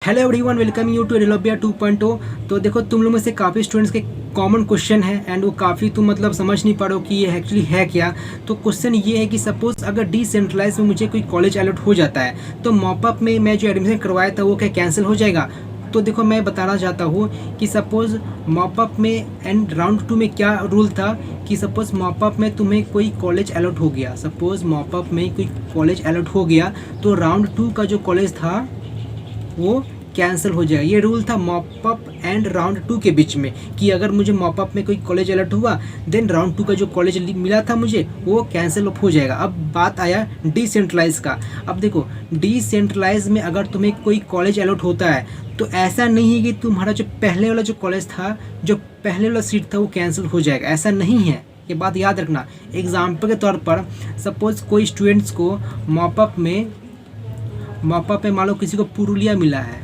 Hello everyone, welcome you to एडोलॉबिया 2.0। तो देखो, तुम लोग में से काफ़ी स्टूडेंट्स के कॉमन क्वेश्चन है एंड वो काफ़ी तुम मतलब समझ नहीं पा रहे हो कि ये एक्चुअली है क्या। तो क्वेश्चन ये है कि सपोज अगर डिसेंट्रलाइज में मुझे कोई कॉलेज अलॉट हो जाता है तो मॉपअप में मैं जो एडमिशन करवाया था वो क्या कैंसिल हो जाएगा। तो देखो, मैं बताना चाहता हूँ कि सपोज़ मॉपअप में एंड राउंड 2 में क्या रूल था कि सपोज़ मॉपअप में तुम्हें कोई कॉलेज अलॉट हो गया, सपोज़ मॉपअप में कोई कॉलेज अलॉट हो गया तो राउंड 2 का जो कॉलेज था वो कैंसिल हो जाएगा। ये रूल था मॉपअप एंड राउंड 2 के बीच में कि अगर मुझे मॉपअप में कोई कॉलेज अलर्ट हुआ देन राउंड 2 का जो कॉलेज मिला था मुझे वो कैंसिल हो जाएगा। अब बात आया डिसेंट्रलाइज का। अब देखो, डिसेंट्रलाइज में अगर तुम्हें कोई कॉलेज अलर्ट होता है तो ऐसा नहीं है कि तुम्हारा जो पहले वाला जो कॉलेज था, जो पहले वाला सीट था वो कैंसिल हो जाएगा, ऐसा नहीं है। ये बात याद रखना। एग्जाम्पल के तौर पर सपोज कोई स्टूडेंट्स को मॉपअप में मान लो किसी को पुरुलिया मिला है,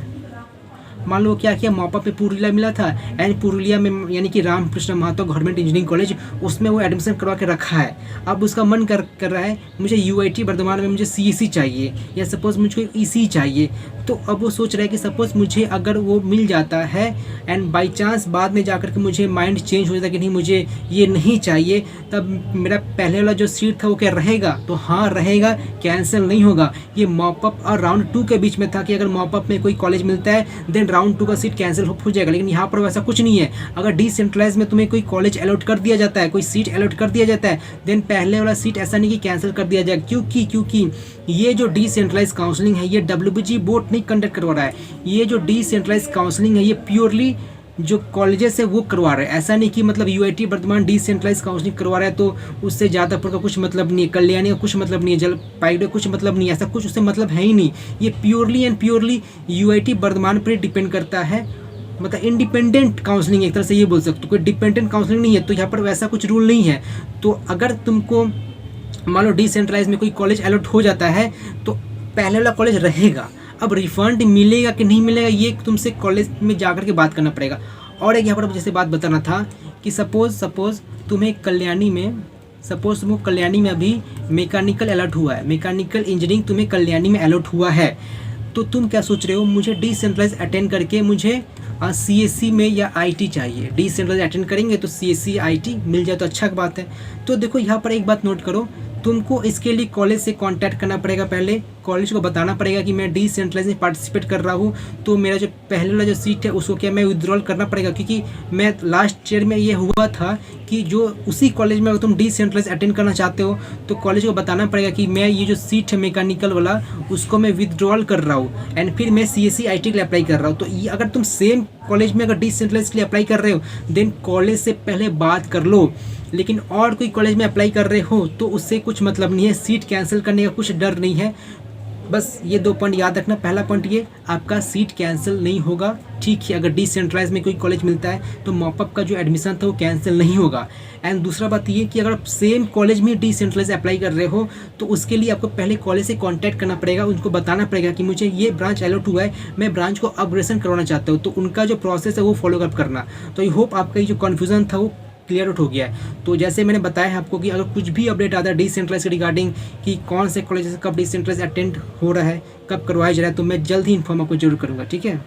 मान लो क्या किया, मॉपअप पे पुरुलिया मिला था एंड पुरुलिया में यानी कि Ramkrishna Mahato government engineering college, उसमें वो एडमिशन करवा के रखा है। अब उसका मन कर रहा है मुझे यूआईटी वर्धमान में मुझे सीएससी चाहिए या सपोज़ मुझको ईसी चाहिए। तो अब वो सोच रहा है कि सपोज़ मुझे अगर वो मिल जाता है एंड बाई चांस बाद में जाकर के मुझे माइंड चेंज हो जाता है कि नहीं मुझे ये नहीं चाहिए, तब मेरा पहले वाला जो सीट था वो क्या रहेगा? तो हाँ रहेगा, कैंसिल नहीं होगा। ये मॉपअप और राउंड 2 के बीच में था कि अगर मॉपअप में कोई कॉलेज मिलता है देन राउंड 2 का सीट कैंसिल हो जाएगा। लेकिन यहाँ पर वैसा कुछ नहीं है। अगर डिसेंट्रलाइज में तुम्हें कोई कॉलेज अलॉट कर दिया जाता है, कोई सीट अलॉट कर दिया जाता है, देन पहले वाला सीट ऐसा नहीं कि कैंसिल कर दिया जाएगा। क्योंकि ये जो डिसेंट्रलाइज काउंसलिंग है ये डब्ल्यूबीजी बोर्ड नहीं कंडक्ट करवा रहा है। ये जो डिसेंट्रलाइज काउंसलिंग है ये प्योरली जो कॉलेजेस है वो करवा रहे हैं। ऐसा नहीं कि मतलब यूआईटी वर्धमान डिसेंट्रलाइज काउंसलिंग करवा रहा है तो उससे ज़्यादा पर का कुछ मतलब नहीं है, कल्याणी का कुछ मतलब नहीं है, जलपाईगुड़ी कुछ मतलब नहीं है, ऐसा कुछ उससे मतलब है ही नहीं। ये purely and purely UIT Bardhaman पर डिपेंड करता है। मतलब इंडिपेंडेंट काउंसलिंग एक तरह से ये बोल सकते हो, कोई डिपेंडेंट काउंसलिंग नहीं है। तो यहाँ पर वैसा कुछ रूल नहीं है। तो अगर तुमको मान लो डिसेंट्रलाइज में कोई कॉलेज अलॉट हो जाता है तो पहले वाला कॉलेज रहेगा। अब रिफंड मिलेगा कि नहीं मिलेगा ये तुमसे कॉलेज में जाकर के बात करना पड़ेगा। और एक यहाँ पर जैसे बात बताना था कि सपोज तुम्हें कल्याणी में तुमको कल्याणी में अभी मैकेनिकल अलॉट हुआ है, मैकेनिकल इंजीनियरिंग तुम्हें कल्याणी में अलॉट हुआ है। तो तुम क्या सोच रहे हो, मुझे डिसेंट्रलाइज अटेंड करके मुझे सीएससी में या आईटी चाहिए। डिसेंट्रलाइज अटेंड करेंगे तो सीएससी आईटी मिल जाए तो अच्छा बात है। तो देखो, यहाँ पर एक बात नोट करो, तुमको इसके लिए कॉलेज से कांटेक्ट करना पड़ेगा। पहले कॉलेज को बताना पड़ेगा कि मैं डिसेंट्रलाइज में पार्टिसिपेट कर रहा हूँ, तो मेरा जो पहले वाला जो सीट है उसको क्या मैं विड्रॉल करना पड़ेगा। क्योंकि मैं लास्ट ईयर में ये हुआ था कि जो उसी कॉलेज में अगर तुम डिसेंट्रलाइज अटेंड करना चाहते हो तो कॉलेज को बताना पड़ेगा कि मैं ये जो सीट है मैकेनिकल वाला उसको मैं विदड्रॉल कर रहा हूँ एंड फिर मैं सीएससी आईटी के लिए अप्लाई कर रहा हूँ। तो ये अगर तुम सेम कॉलेज में अगर डिसेंट्रलाइज के लिए अप्लाई कर रहे हो देन कॉलेज से पहले बात कर लो। लेकिन और कोई कॉलेज में अप्लाई कर रहे हो तो उससे कुछ मतलब नहीं है, सीट कैंसिल करने का कुछ डर नहीं है। बस ये 2 पॉइंट याद रखना। पहला पॉइंट ये, आपका सीट कैंसिल नहीं होगा, ठीक है। अगर डिसेंट्रलाइज में कोई कॉलेज मिलता है तो मॉपअप का जो एडमिशन था वो कैंसिल नहीं होगा। एंड दूसरा बात ये कि अगर आप सेम कॉलेज में डिसेंट्रलाइज अप्लाई कर रहे हो तो उसके लिए आपको पहले कॉलेज से कांटेक्ट करना पड़ेगा, उनको बताना पड़ेगा कि मुझे ये ब्रांच अलॉट हुआ है, मैं ब्रांच को अपग्रेडेशन करवाना चाहता हूँ। तो उनका जो प्रोसेस है वो फॉलो अप करना। तो आई होप आपका ये जो कन्फ्यूजन था वो क्लियर आउट हो गया है। तो जैसे मैंने बताया है आपको कि अगर कुछ भी अपडेट आता है डिसेंट्रलाइज के रिगार्डिंग कि कौन से कॉलेज से कब डिसेंट्रलाइज अटेंड हो रहा है, कब करवाया जा रहा है, तो मैं जल्द ही इन्फॉर्म आपको जरूर करूँगा, ठीक है।